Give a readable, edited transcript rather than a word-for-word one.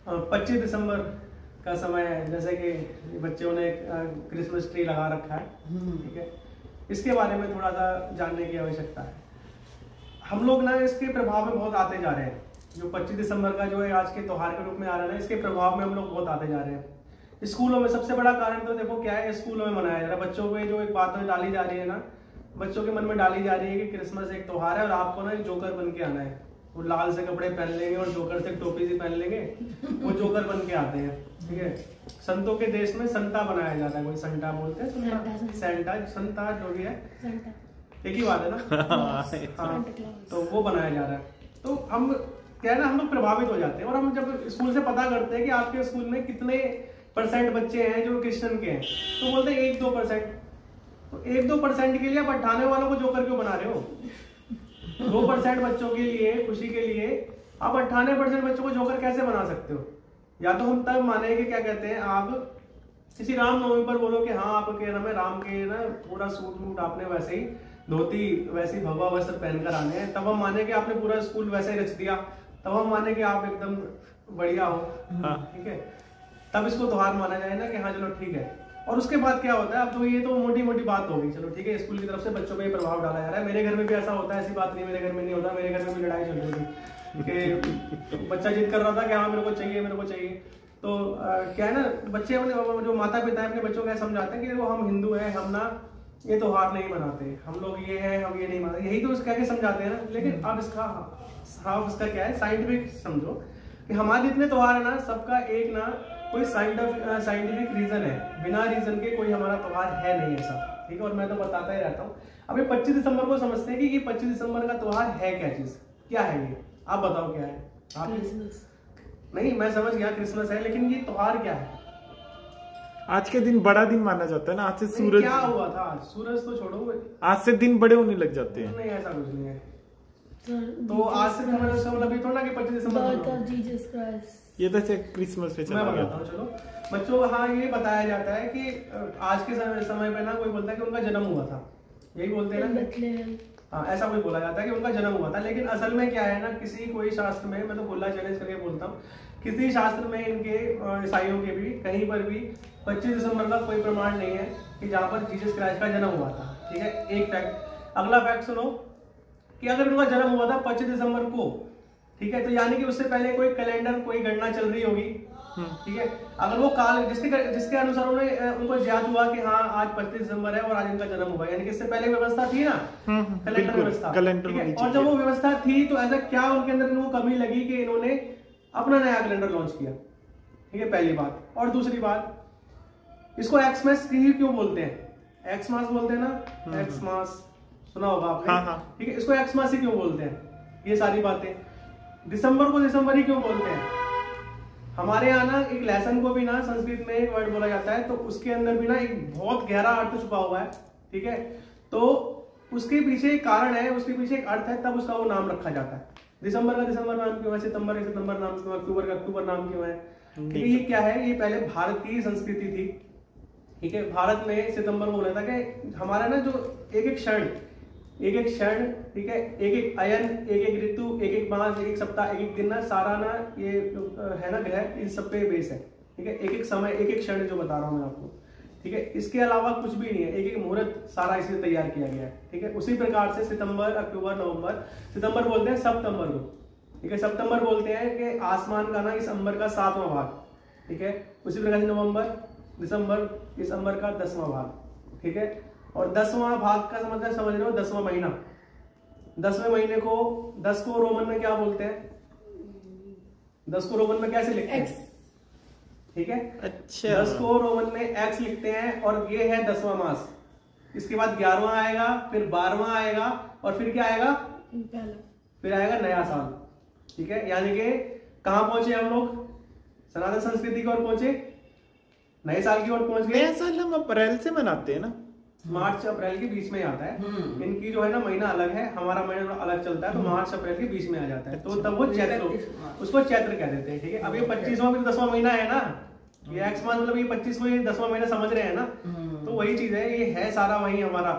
25 दिसंबर का समय है, जैसे कि बच्चों ने क्रिसमस ट्री लगा रखा है, ठीक है। इसके बारे में थोड़ा सा जानने की आवश्यकता है। हम लोग ना इसके प्रभाव में बहुत आते जा रहे हैं। जो 25 दिसंबर का जो है आज के त्योहार के रूप में आ रहा है ना, इसके प्रभाव में हम लोग बहुत आते जा रहे हैं। स्कूलों में सबसे बड़ा कारण तो देखो क्या है, स्कूलों में मनाया जा रहा है। बच्चों में जो एक बात डाली जा रही है ना, बच्चों के मन में डाली जा रही है कि क्रिसमस एक त्योहार है और आपको ना जोकर बन के आना है। वो लाल से कपड़े पहन लेंगे और जोकर से टोपी से पहन लेंगे, वो जोकर बन के आते हैं, ठीक है। संतों के देश में संता बनाया जाता है, कोई संता बोलते हैं, सेंटा संता जो भी है एक ही बात है ना। हाँ, तो वो बनाया जा रहा है। तो हम क्या है ना, हम लोग प्रभावित हो जाते हैं। और हम जब स्कूल से पता करते हैं कि आपके स्कूल में कितने % बच्चे हैं जो क्रिश्चियन के हैं, तो बोलते हैं 1-2%। तो 1-2% के लिए आप 98 वालों को जोकर क्यों बना रहे हो? 2% बच्चों के लिए, खुशी के लिए आप 98% बच्चों को जोकर कैसे बना सकते हो? या तो हम तब माने कि क्या कहते हैं, आप किसी रामनवमी पर बोलो कि हाँ आपके नाम है राम के ना पूरा सूट वूट आपने वैसे ही धोती वैसे ही भगवा वस्त्र पहनकर आने हैं, तब हम माने कि आपने पूरा स्कूल वैसे ही रच दिया, तब हम माने कि आप एकदम बढ़िया हो, ठीक है। तब इसको त्योहार माना जाए ना कि हाँ चलो ठीक है। और उसके बाद क्या होता है, अब तो ये तो मोटी मोटी बात होगी, चलो ठीक है, स्कूल की तरफ से बच्चों पे प्रभाव डाला जा रहा है। मेरे घर में भी ऐसा होता है, ऐसी बात नहीं मेरे घर में नहीं होता। मेरे घर में भी लड़ाई चल रही थी कि बच्चा जिद कर रहा था कि हाँ मेरे को चाहिए मेरे को चाहिए। तो क्या है ना, बच्चे अपने जो माता पिता है अपने बच्चों को समझाते हैं कि वो हम हिंदू हैं, हम ना ये त्योहार नहीं मनाते, हम लोग ये है हम ये नहीं मनाते, यही तो उसका के समझाते हैं ना। लेकिन अब इसका क्या है, साइंटिफिक समझो कि हमारे जितने त्योहार है ना, सबका एक ना कोई साइंटिफिक रीजन है। बिना रीजन के कोई हमारा त्योहार है नहीं ऐसा, ठीक है। और मैं तो बताता ही रहता हूँ। अब ये 25 दिसंबर को समझते हैं कि ये 25 दिसंबर का त्योहार है क्या चीज, क्या है ये, आप बताओ क्या है? आप क्रिसमस नहीं, मैं समझ गया क्रिसमस है, लेकिन ये त्योहार क्या है? आज के दिन बड़ा दिन माना जाता है ना। आज से सूरज क्या हुआ था, सूरज तो छोड़ो, आज से दिन बड़े होने लग जाते हैं। नहीं ऐसा कुछ नहीं है। तो आज से मतलब ये थोड़ा ना कि 25 दिसंबर ये तो क्रिसमस पे चला गया। मैं बताता हूँ, चलो बच्चों को हाँ ये बताया जाता है कि आज के समय पे ना कोई बोलता है कि उनका जन्म हुआ था, यही बोलते हैं ना, हाँ ऐसा कोई बोला जाता है कि उनका जन्म हुआ था। लेकिन असल में क्या है ना, किसी कोई शास्त्र में, मैं तो खुला चैलेंज करके बोलता हूँ, किसी शास्त्र में इनके ईसाइयों के भी कहीं पर भी 25 दिसंबर का कोई प्रमाण नहीं है कि जहाँ पर जीसस क्राइस्ट का जन्म हुआ था, ठीक है। एक फैक्ट। अगला फैक्ट सुनो कि अगर उनका जन्म हुआ था 25 दिसंबर को, ठीक है, तो यानी कि उससे पहले कोई कैलेंडर कोई गणना चल रही होगी, ठीक है। अगर वो काल जिसके अनुसार उनको याद हुआ कि हाँ आज 25 दिसंबर है और आज इनका जन्म हुआ, यानी कि इससे पहले व्यवस्था थी ना, कैलेंडर व्यवस्था, ठीक है। और जब वो व्यवस्था थी तो ऐसा क्या उनके अंदर इनको कमी लगी कि इन्होंने अपना नया कैलेंडर लॉन्च किया, ठीक है, पहली बात। और दूसरी बात, इसको एक्समास क्यों बोलते हैं? एक्समास बोलते हैं ना, एक्समास सुना होगा आपने, ठीक है। इसको एक्समास ही क्यों बोलते हैं? ये सारी बातें। दिसंबर को दिसंबर ही क्यों बोलते हैं? हमारे यहाँ ना एक लेसन को भी ना संस्कृत में एक वर्ड बोला जाता है, तो उसके अंदर भी ना एक बहुत गहरा अर्थ छुपा हुआ है, ठीक है। तो उसके पीछे एक कारण है, उसके पीछे एक अर्थ है, तब उसका वो नाम रखा जाता है। दिसंबर का दिसंबर नाम क्यों है, सितंबर का सितंबर नाम क्यों है, अक्टूबर का अक्टूबर नाम क्यों है? क्योंकि ये क्या है, ये पहले भारत की संस्कृति थी, ठीक है। भारत में सितंबर को बोला था कि हमारा ना जो एक एक क्षण, ठीक है, एक एक अयन, एक एक ऋतु, एक एक मास, एक एक सप्ताह, एक एक दिन ना, सारा ना ये है ना ग्रह, इन सब पे बेस है, ठीक है। एक एक समय, एक एक क्षण जो बता रहा हूँ मैं आपको, ठीक है। इसके अलावा कुछ भी नहीं है, एक एक मुहूर्त सारा इसे तैयार किया गया है, ठीक है। उसी प्रकार से सितंबर, अक्टूबर, नवंबर, सितंबर बोलते हैं सितंबर को, ठीक है। सितंबर बोलते हैं कि आसमान का ना इस अंबर का 7वां भाग, ठीक है। उसी प्रकार से नवंबर, दिसंबर इस अंबर का 10वां भाग, ठीक है। और 10वां भाग का मतलब समझ रहे हो, 10वां महीना, 10वें महीने को 10 को रोमन में क्या बोलते हैं? 10 को रोमन में कैसे लिखते हैं? ठीक है, अच्छा। 10 को रोमन में एक्स लिखते हैं, और ये है 10वां मास। इसके बाद 11वां आएगा, फिर 12वां आएगा, और फिर क्या आएगा? फिर आएगा नया साल, ठीक है। यानी कि कहां पहुंचे हम लोग? सनातन संस्कृति की ओर पहुंचे, नए साल की ओर पहुंच गए। नया साल हम अप्रैल से मनाते हैं ना, मार्च अप्रैल के बीच में आता है। इनकी जो है ना महीना अलग है, हमारा महीना अलग चलता है, तो मार्च अप्रैल के बीच में आ जाता है, तो तब वो चैत्र, उसको चैत्र कह देते हैं, ठीक है। अब ये 25वां भी 10वां महीना है ना, ये एक्स मास मतलब ये 25वां 10वां महीना समझ रहे हैं ना, तो वही चीज है, ये है सारा वही हमारा